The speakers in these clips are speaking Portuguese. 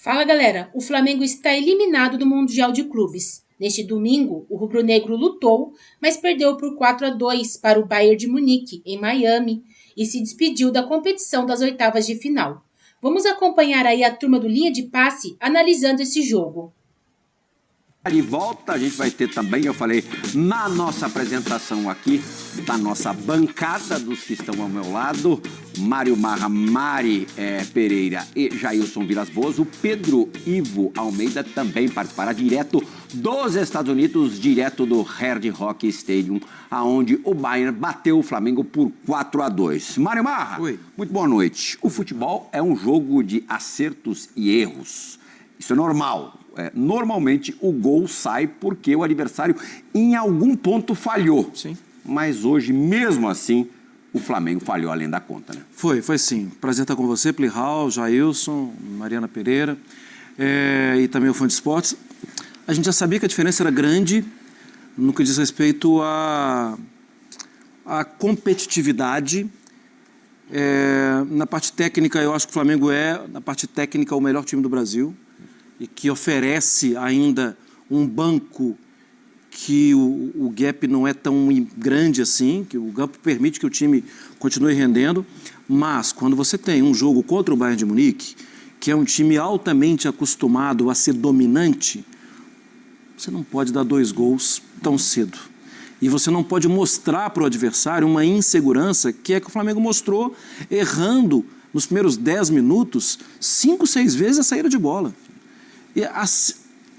Fala galera, o Flamengo está eliminado do Mundial de Clubes. Neste domingo, o rubro-negro lutou, mas perdeu por 4-2 para o Bayern de Munique, em Miami, e se despediu da competição das oitavas de final. Vamos acompanhar aí a turma do Linha de Passe analisando esse jogo. De volta, a gente vai ter também, eu falei, na nossa apresentação aqui, da nossa bancada dos que estão ao meu lado, Mário Marra, Mari Pereira e Jailson Vilas Boas. O Pedro Ivo Almeida também participará direto dos Estados Unidos, direto do Hard Rock Stadium, aonde o Bayern bateu o Flamengo por 4-2. Mário Marra, Oi. Muito boa noite. O futebol é um jogo de acertos e erros. Isso é normal. Normalmente o gol sai porque o adversário em algum ponto falhou. Sim. Mas hoje, mesmo assim, o Flamengo falhou além da conta, né? Foi sim. Prazer estar com você, Plihal, Jailson, Mariana Pereira e também o Fã de Esportes. A gente já sabia que a diferença era grande no que diz respeito à competitividade. Na parte técnica, eu acho que o Flamengo na parte técnica, o melhor time do Brasil e que oferece ainda um banco que o gap não é tão grande assim, que o gap permite que o time continue rendendo, mas quando você tem um jogo contra o Bayern de Munique, que é um time altamente acostumado a ser dominante, você não pode dar 2 gols tão cedo. E você não pode mostrar para o adversário uma insegurança que é que o Flamengo mostrou errando nos primeiros 10 minutos 5, 6 vezes a saída de bola. E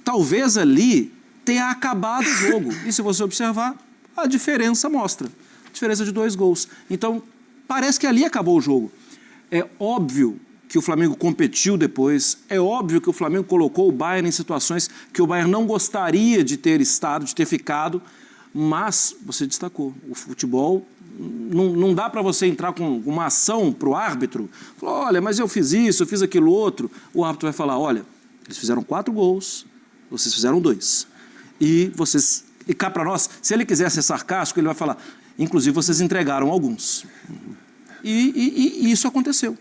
talvez ali tenha acabado o jogo. E se você observar, a diferença mostra. A diferença de 2 gols. Então, parece que ali acabou o jogo. É óbvio que o Flamengo competiu depois. É óbvio que o Flamengo colocou o Bayern em situações que o Bayern não gostaria de ter estado, de ter ficado. Mas você destacou. O futebol, não dá para você entrar com uma ação para o árbitro. Falar, olha, mas eu fiz isso, eu fiz aquilo outro. O árbitro vai falar, olha, eles fizeram 4 gols, vocês fizeram 2. E cá para nós, se ele quiser ser sarcástico, ele vai falar, inclusive vocês entregaram alguns. E isso aconteceu.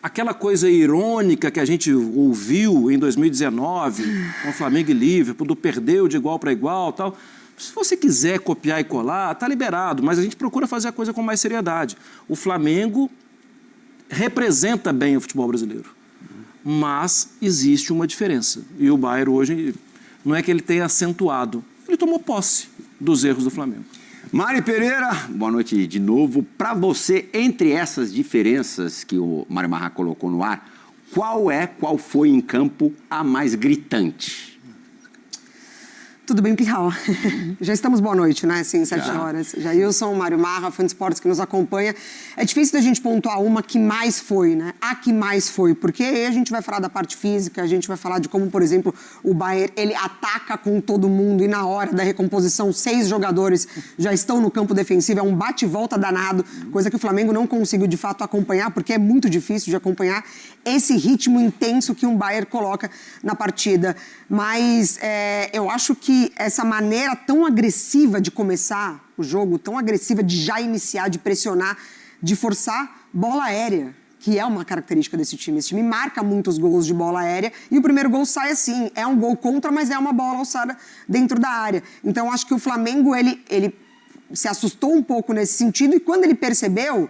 Aquela coisa irônica que a gente ouviu em 2019, com o Flamengo e Liverpool, do perdeu de igual para igual, tal. Se você quiser copiar e colar, tá liberado, mas a gente procura fazer a coisa com mais seriedade. O Flamengo representa bem o futebol brasileiro. Mas existe uma diferença. E o Bayern hoje, não é que ele tenha acentuado, ele tomou posse dos erros do Flamengo. Mari Pereira, boa noite de novo. Para você, entre essas diferenças que o Mário Marra colocou no ar, qual foi em campo a mais gritante? Tudo bem, Plihal? Já estamos boa noite, né? Assim, 7 horas. Jailson, Mário Marra, Fã de Esportes que nos acompanha. É difícil da gente pontuar uma que mais foi, né? A que mais foi, porque aí a gente vai falar da parte física, a gente vai falar de como, por exemplo, o Bayern, ele ataca com todo mundo e na hora da recomposição, 6 jogadores já estão no campo defensivo, é um bate-volta danado, coisa que o Flamengo não conseguiu de fato acompanhar, porque é muito difícil de acompanhar esse ritmo intenso que um Bayern coloca na partida. Mas eu acho que essa maneira tão agressiva de começar o jogo, tão agressiva de já iniciar, de pressionar, de forçar bola aérea, que é uma característica desse time. Esse time marca muitos gols de bola aérea e o primeiro gol sai assim. É um gol contra, mas é uma bola alçada dentro da área. Então, acho que o Flamengo, ele se assustou um pouco nesse sentido e quando ele percebeu,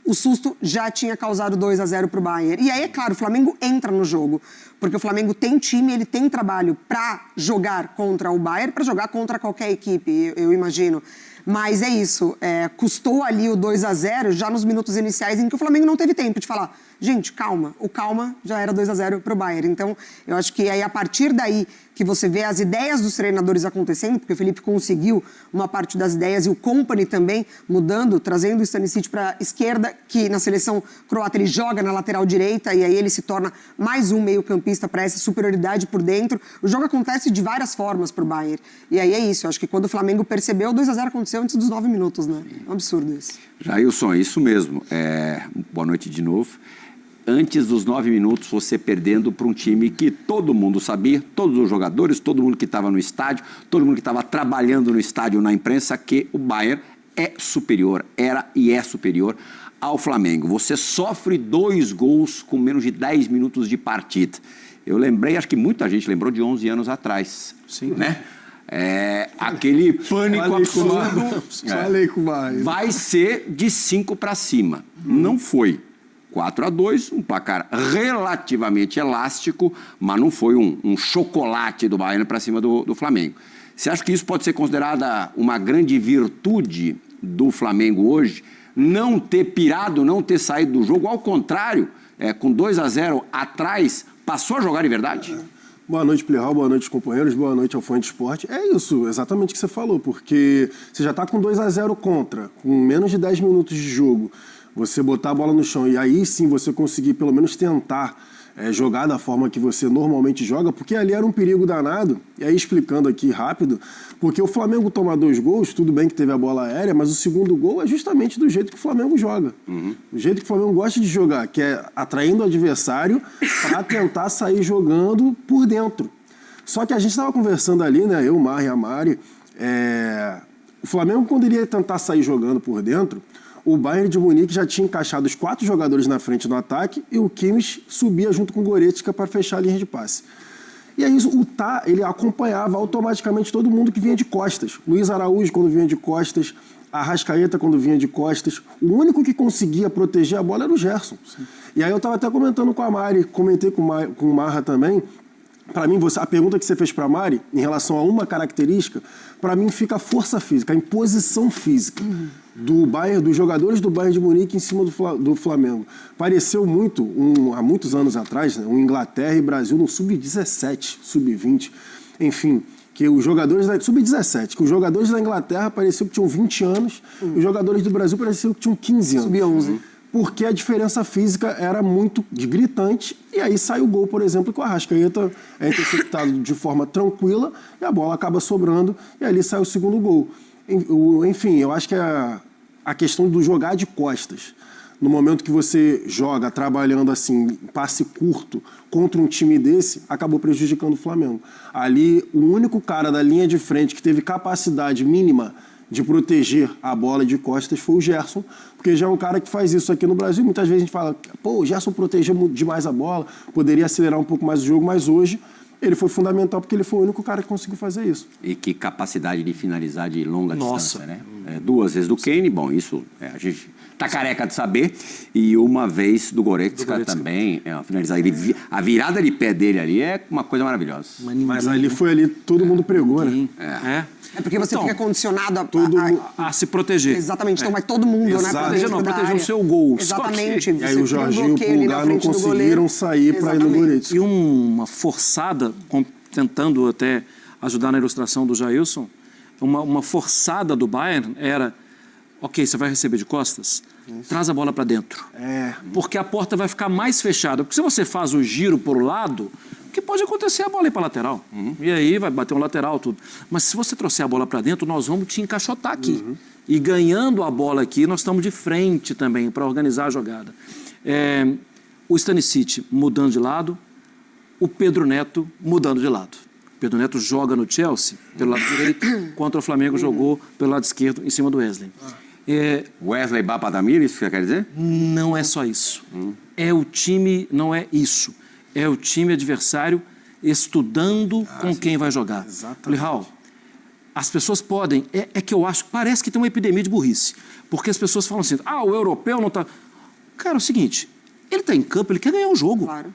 o susto já tinha causado 2-0 para o Bayern. E aí, é claro, o Flamengo entra no jogo, porque o Flamengo tem time, ele tem trabalho para jogar contra o Bayern, para jogar contra qualquer equipe, eu imagino. Mas é isso, custou ali o 2-0 já nos minutos iniciais em que o Flamengo não teve tempo de falar, gente, calma, o calma já era 2-0 para o Bayern. Então, eu acho que aí, a partir daí que você vê as ideias dos treinadores acontecendo, porque o Felipe conseguiu uma parte das ideias e o Kompany também mudando, trazendo o Stanisic para a esquerda, que na seleção croata ele joga na lateral direita e aí ele se torna mais um meio-campista para essa superioridade por dentro. O jogo acontece de várias formas para o Bayern. E aí é isso, eu acho que quando o Flamengo percebeu, o 2-0 aconteceu antes dos 9 minutos, né? É um absurdo isso. Jailson, isso mesmo. Boa noite de novo. Antes dos 9 minutos, você perdendo para um time que todo mundo sabia, todos os jogadores, todo mundo que estava no estádio, todo mundo que estava trabalhando no estádio, na imprensa, que o Bayern é superior, era e é superior ao Flamengo. Você sofre 2 gols com menos de 10 minutos de partida. Eu lembrei, acho que muita gente lembrou de 11 anos atrás. Sim. Né? Aquele pânico absurdo. Falei com o Maio. Vai ser de 5 para cima. Não foi. 4-2, um placar relativamente elástico, mas não foi um chocolate do Bayern para cima do Flamengo. Você acha que isso pode ser considerada uma grande virtude do Flamengo hoje? Não ter pirado, não ter saído do jogo, ao contrário, com 2-0 atrás, passou a jogar de verdade? Boa noite, Plihal, boa noite, companheiros, boa noite ao Fã de Esporte. É isso, exatamente o que você falou, porque você já está com 2-0 contra, com menos de 10 minutos de jogo, você botar a bola no chão e aí sim você conseguir pelo menos tentar jogar da forma que você normalmente joga, porque ali era um perigo danado, e aí explicando aqui rápido, porque o Flamengo toma 2 gols, tudo bem que teve a bola aérea, mas o segundo gol é justamente do jeito que o Flamengo joga. Do jeito que o Flamengo gosta de jogar, que é atraindo o adversário para tentar sair jogando por dentro. Só que a gente estava conversando ali, né, eu, o Mar e a Mari, o Flamengo, quando iria tentar sair jogando por dentro, o Bayern de Munique já tinha encaixado os 4 jogadores na frente no ataque e o Kimmich subia junto com o Goretzka para fechar a linha de passe. E aí ele acompanhava automaticamente todo mundo que vinha de costas. Luiz Araújo quando vinha de costas, Arrascaeta quando vinha de costas. O único que conseguia proteger a bola era o Gerson. Sim. E aí eu estava até comentando com a Mari, comentei com o Marra também. Para mim, a pergunta que você fez para a Mari, em relação a uma característica, para mim fica a força física, a imposição física dos jogadores do Bayern de Munique em cima do Flamengo. Pareceu muito, há muitos anos atrás, né, Inglaterra e Brasil no sub-17, sub-20, enfim, que os jogadores da sub-17, que os jogadores da Inglaterra pareciam que tinham 20 anos, e os jogadores do Brasil pareciam que tinham 15 anos. Sub-11. Porque a diferença física era muito gritante, e aí sai o gol, por exemplo, que o Arrascaeta é interceptado de forma tranquila, e a bola acaba sobrando, e ali sai o segundo gol. Enfim, eu acho que a questão do jogar de costas, no momento que você joga trabalhando assim, passe curto, contra um time desse, acabou prejudicando o Flamengo. Ali, o único cara da linha de frente que teve capacidade mínima de proteger a bola de costas foi o Gerson, porque já é um cara que faz isso aqui no Brasil. Muitas vezes a gente fala, o Gerson protegeu demais a bola, poderia acelerar um pouco mais o jogo, mas hoje ele foi fundamental porque ele foi o único cara que conseguiu fazer isso. E que capacidade de finalizar de longa distância, né? 2 vezes do Kane, bom, isso a gente tá careca de saber, e uma vez do Goretzka também, finalizar. A virada de pé dele ali é uma coisa maravilhosa. Mas ali todo mundo pregou, né? É porque você fica condicionado a se proteger. Exatamente, então vai todo mundo, né? Proteger o seu gol. Exatamente. E aí o Jorginho e o Pulgar não conseguiram sair para ir no Goretzka. E uma forçada, tentando até ajudar na ilustração do Jailson, uma forçada do Bayern era, ok, você vai receber de costas, traz a bola para dentro. Porque a porta vai ficar mais fechada. Porque se você faz o giro por um lado, o que pode acontecer é a bola ir para lateral. E aí vai bater um lateral, tudo. Mas se você trouxer a bola para dentro, nós vamos te encaixotar aqui. E ganhando a bola aqui, nós estamos de frente também para organizar a jogada. O Stanisic mudando de lado, o Pedro Neto mudando de lado. O Pedro Neto joga no Chelsea pelo lado direito, contra o Flamengo jogou pelo lado esquerdo, em cima do Wesley. Wesley Bapadamir, isso que você quer dizer? Não é só isso. É o time, não é isso. É o time adversário estudando com quem vai jogar. Plihal, as pessoas podem... É que eu acho... Parece que tem uma epidemia de burrice. Porque as pessoas falam assim, o europeu não está... Cara, é o seguinte, ele está em campo, ele quer ganhar o jogo. Claro.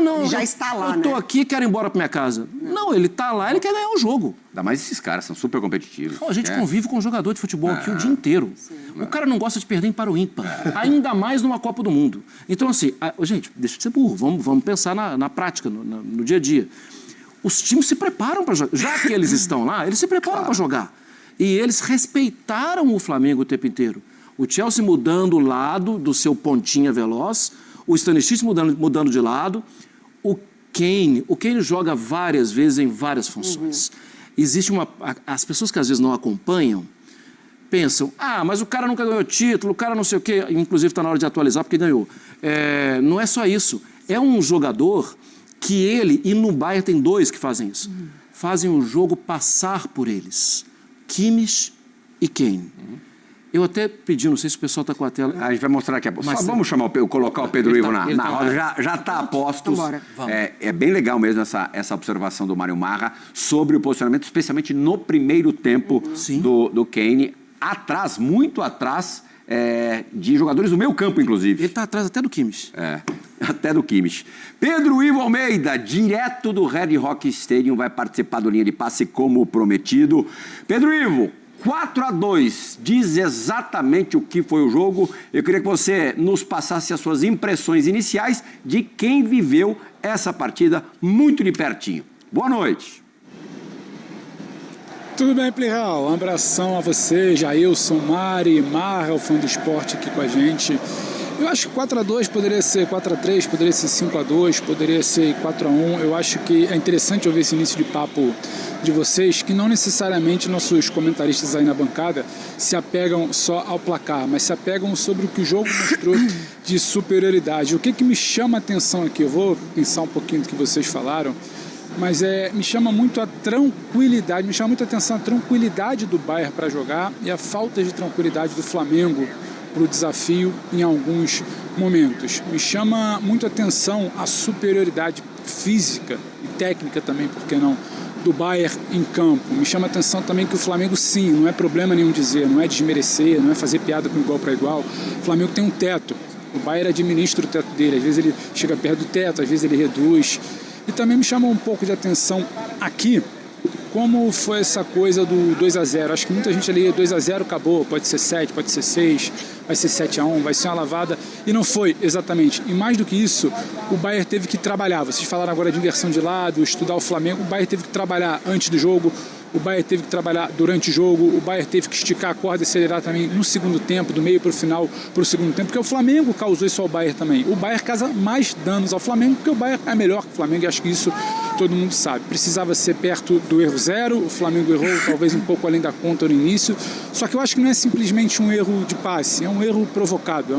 Não, ele já está lá, eu estou aqui e quero ir embora para minha casa. Não, ele está lá, ele quer ganhar o jogo. Ainda mais esses caras, são super competitivos. A gente convive com um jogador de futebol aqui o dia inteiro. O cara não gosta de perder em para o ímpar. Ainda mais numa Copa do Mundo. Então, assim, gente, deixa de ser burro. Vamos pensar na prática, no dia a dia. Os times se preparam para jogar. Já que eles estão lá, eles se preparam para jogar. E eles respeitaram o Flamengo o tempo inteiro. O Chelsea mudando o lado do seu pontinha veloz, o Stanisic mudando de lado, o Kane joga várias vezes em várias funções. Existe as pessoas que às vezes não acompanham, pensam, mas o cara nunca ganhou título, o cara não sei o quê, inclusive está na hora de atualizar porque ganhou. Não é só isso, é um jogador que e no Bayern tem 2 que fazem isso, fazem o jogo passar por eles, Kimmich e Kane. Eu até pedi, não sei se o pessoal está com a tela. A gente vai mostrar aqui a pouco. Só vamos colocar o Pedro Ivo na roda. Já está a postos. É bem legal mesmo essa observação do Mário Marra sobre o posicionamento, especialmente no primeiro tempo do Kane. Atrás, muito atrás, de jogadores do meio campo, inclusive. Ele está atrás até do Kimmich. Até do Kimmich. Pedro Ivo Almeida, direto do Red Rock Stadium, vai participar do Linha de Passe como prometido. Pedro Ivo, 4-2, diz exatamente o que foi o jogo. Eu queria que você nos passasse as suas impressões iniciais de quem viveu essa partida muito de pertinho. Boa noite. Tudo bem, Plihal? Um abração a você, Jailson, Mari, Marra, o fã do esporte aqui com a gente. Eu acho que 4-2 poderia ser 4-3, poderia ser 5-2, poderia ser 4-1. Eu acho que é interessante ouvir esse início de papo de vocês, que não necessariamente nossos comentaristas aí na bancada se apegam só ao placar, mas se apegam sobre o que o jogo mostrou de superioridade. O que me chama a atenção aqui, eu vou pensar um pouquinho do que vocês falaram, mas me chama muito a tranquilidade, me chama muita atenção a tranquilidade do Bayern para jogar e a falta de tranquilidade do Flamengo para o desafio em alguns momentos. Me chama muito a atenção a superioridade física e técnica também, por que não, do Bayern em campo. Me chama a atenção também que o Flamengo, sim, não é problema nenhum dizer, não é desmerecer, não é fazer piada com igual para igual. O Flamengo tem um teto, o Bayern administra o teto dele, às vezes ele chega perto do teto, às vezes ele reduz. E também me chama um pouco de atenção aqui, como foi essa coisa do 2-0. Acho que muita gente ali, 2-0 acabou, pode ser 7, pode ser 6, vai ser 7-1, vai ser uma lavada. E não foi exatamente. E mais do que isso, o Bayern teve que trabalhar. Vocês falaram agora de inversão de lado, estudar o Flamengo. O Bayern teve que trabalhar antes do jogo, o Bayern teve que trabalhar durante o jogo, o Bayern teve que esticar a corda e acelerar também no segundo tempo, do meio para o final, para o segundo tempo, porque o Flamengo causou isso ao Bayern também. O Bayern causa mais danos ao Flamengo, porque o Bayern é melhor que o Flamengo, e acho que isso todo mundo sabe. Precisava ser perto do erro zero, o Flamengo errou talvez um pouco além da conta no início, só que eu acho que não é simplesmente um erro de passe, é um erro provocado,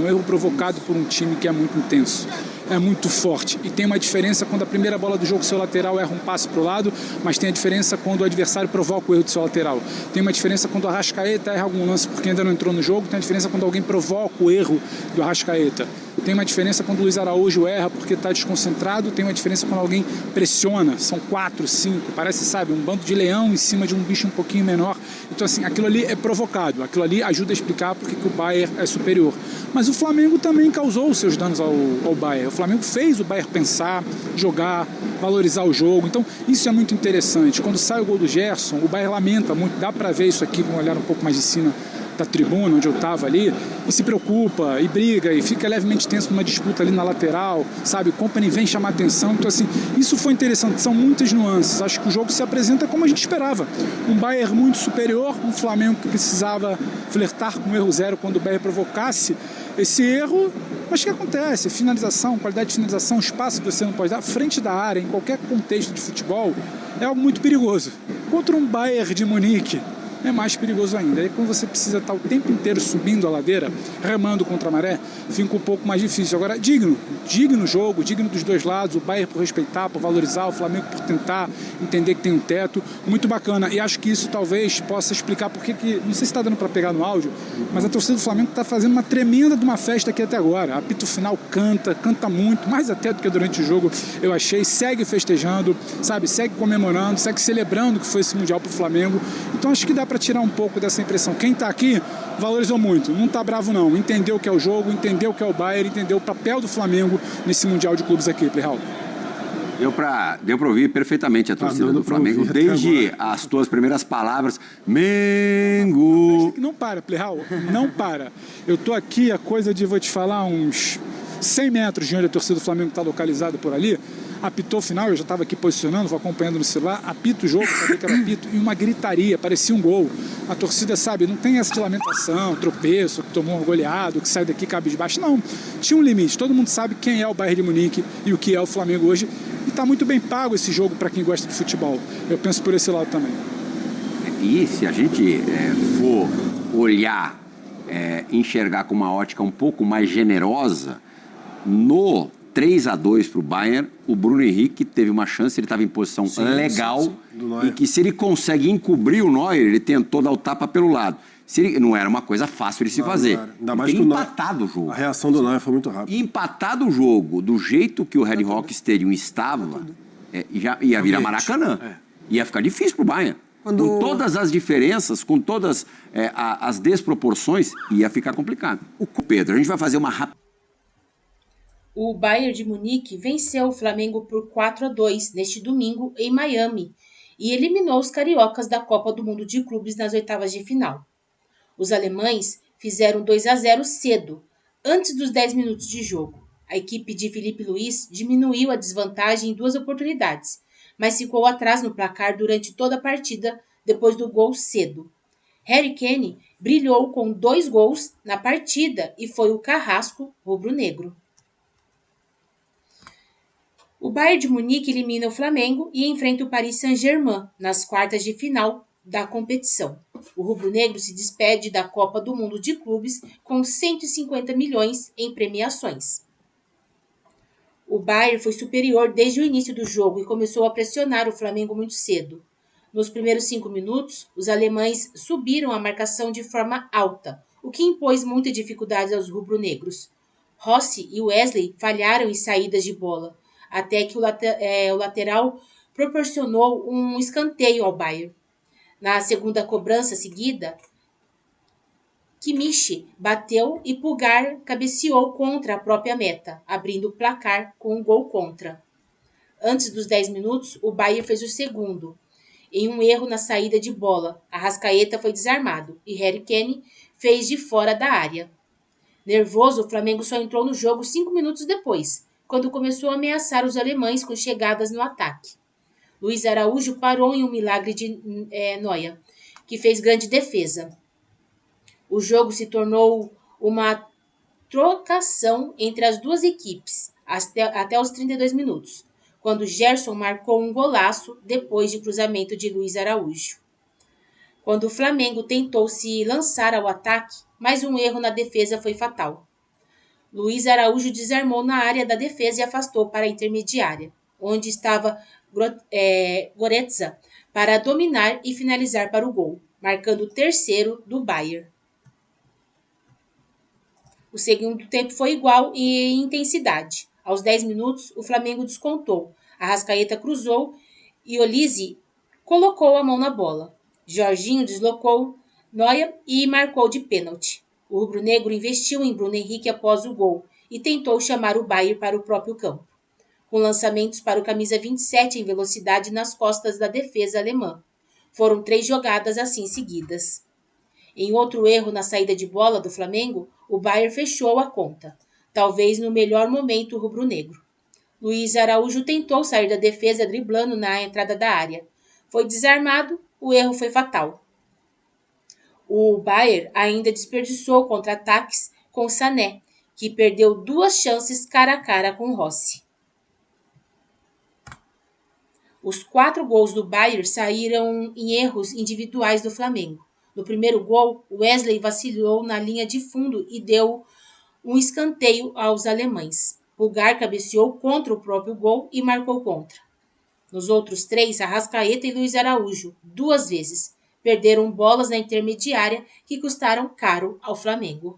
por um time que é muito intenso. É muito forte e tem uma diferença quando a primeira bola do jogo, seu lateral erra um passe para o lado, mas tem a diferença quando o adversário provoca o erro do seu lateral. Tem uma diferença quando o Arrascaeta erra algum lance porque ainda não entrou no jogo, tem a diferença quando alguém provoca o erro do Arrascaeta. Tem uma diferença quando o Luiz Araújo erra porque está desconcentrado, tem uma diferença quando alguém pressiona, são 4, 5, parece, sabe, um bando de leão em cima de um bicho um pouquinho menor. Então, assim, aquilo ali é provocado, aquilo ali ajuda a explicar porque que o Bayern é superior. Mas o Flamengo também causou os seus danos ao Bayern. O Flamengo fez o Bayern pensar, jogar, valorizar o jogo. Então, isso é muito interessante. Quando sai o gol do Gerson, o Bayern lamenta muito, dá para ver isso aqui com um olhar um pouco mais de cima da tribuna, onde eu estava ali, e se preocupa, e briga, e fica levemente tenso numa disputa ali na lateral, sabe? O Kompany vem chamar atenção. Então, assim, isso foi interessante. São muitas nuances. Acho que o jogo se apresenta como a gente esperava. Um Bayern muito superior, um Flamengo que precisava flertar com o erro zero quando o Bayern provocasse esse erro. Mas o que acontece? Finalização, qualidade de finalização, espaço que você não pode dar, frente da área, em qualquer contexto de futebol, é algo muito perigoso. Contra um Bayern de Munique, é mais perigoso ainda. Aí quando você precisa estar o tempo inteiro subindo a ladeira, remando contra a maré, fica um pouco mais difícil. Agora, digno jogo, digno dos dois lados, o Bayern por respeitar, por valorizar, o Flamengo por tentar entender que tem um teto, muito bacana. E acho que isso talvez possa explicar porque que, não sei se está dando para pegar no áudio, mas a torcida do Flamengo está fazendo uma tremenda de uma festa aqui até agora. Apito final canta muito, mais até do que durante o jogo, eu achei, segue festejando, sabe, segue comemorando, segue celebrando que foi esse Mundial para o Flamengo. Então acho que dá para tirar um pouco dessa impressão. Quem está aqui valorizou muito, não está bravo não, entendeu o que é o jogo, entendeu o que é o Bayern, entendeu o papel do Flamengo nesse Mundial de Clubes aqui, Plihal. Deu para ouvir perfeitamente a torcida do Flamengo, desde as tuas primeiras palavras, Mengo. Não para, Plihal, não para. Eu tô aqui, a coisa de, vou te falar, uns 100 metros de onde a torcida do Flamengo está localizada por ali. Apitou o final, eu já estava aqui posicionando, vou acompanhando no celular, apita o jogo, sabia que era apito, e uma gritaria, parecia um gol. A torcida, sabe, não tem essa de lamentação, tropeço, que tomou um goleado, que sai daqui cabisbaixo, não. Tinha um limite, todo mundo sabe quem é o Bayern de Munique e o que é o Flamengo hoje, e está muito bem pago esse jogo para quem gosta de futebol. Eu penso por esse lado também. E se a gente for olhar, enxergar com uma ótica um pouco mais generosa, no 3-2 para o Bayern, o Bruno Henrique teve uma chance, ele estava em posição legal, e que se ele consegue encobrir o Neuer, ele tentou dar o tapa pelo lado. Não era uma coisa fácil de se fazer. Não era. Ainda mais Ter que empatado o jogo. A reação do Neuer foi muito rápida. Empatado o jogo do jeito que o Red Rock Stadium estava, já ia virar Maracanã. Ia ficar difícil pro Bayern. Com todas as diferenças, com todas as desproporções, ia ficar complicado. Pedro, a gente vai fazer uma rápida. O Bayern de Munique venceu o Flamengo por 4-2 neste domingo em Miami e eliminou os cariocas da Copa do Mundo de Clubes nas oitavas de final. Os alemães fizeram 2-0 cedo, antes dos 10 minutos de jogo. A equipe de Filipe Luís diminuiu a desvantagem em 2 oportunidades, mas ficou atrás no placar durante toda a partida depois do gol cedo. Harry Kane brilhou com 2 gols na partida e foi o carrasco rubro-negro. O Bayern de Munique elimina o Flamengo e enfrenta o Paris Saint-Germain nas quartas de final da competição. O rubro-negro se despede da Copa do Mundo de Clubes com 150 milhões em premiações. O Bayern foi superior desde o início do jogo e começou a pressionar o Flamengo muito cedo. Nos primeiros 5 minutos, os alemães subiram a marcação de forma alta, o que impôs muita dificuldade aos rubro-negros. Rossi e Wesley falharam em saídas de bola, até que o lateral proporcionou um escanteio ao Bayern. Na segunda cobrança seguida, Kimmich bateu e Pulgar cabeceou contra a própria meta, abrindo o placar com um gol contra. Antes dos 10 minutos, o Bayern fez o segundo. Em um erro na saída de bola, Arrascaeta foi desarmado e Harry Kane fez de fora da área. Nervoso, o Flamengo só entrou no jogo 5 minutos depois, quando começou a ameaçar os alemães com chegadas no ataque. Luiz Araújo parou em um milagre de Neuer, que fez grande defesa. O jogo se tornou uma trocação entre as duas equipes, até os 32 minutos, quando Gerson marcou um golaço depois de cruzamento de Luiz Araújo. Quando o Flamengo tentou se lançar ao ataque, mais um erro na defesa foi fatal. Luiz Araújo desarmou na área da defesa e afastou para a intermediária, onde estava Goretzka para dominar e finalizar para o gol, marcando o terceiro do Bayern. O segundo tempo foi igual em intensidade. Aos 10 minutos, o Flamengo descontou. Arrascaeta cruzou e Olise colocou a mão na bola. Jorginho deslocou Neuer e marcou de pênalti. O rubro-negro investiu em Bruno Henrique após o gol e tentou chamar o Bayern para o próprio campo, com lançamentos para o camisa 27 em velocidade nas costas da defesa alemã. Foram 3 jogadas assim seguidas. Em outro erro na saída de bola do Flamengo, o Bayern fechou a conta, talvez no melhor momento rubro-negro. Luiz Araújo tentou sair da defesa driblando na entrada da área. Foi desarmado, o erro foi fatal. O Bayern ainda desperdiçou contra-ataques com Sané, que perdeu 2 chances cara a cara com Rossi. Os 4 gols do Bayern saíram em erros individuais do Flamengo. No primeiro gol, Wesley vacilou na linha de fundo e deu um escanteio aos alemães. Pulgar cabeceou contra o próprio gol e marcou contra. Nos outros 3, Arrascaeta e Luiz Araújo, 2 vezes, perderam bolas na intermediária que custaram caro ao Flamengo.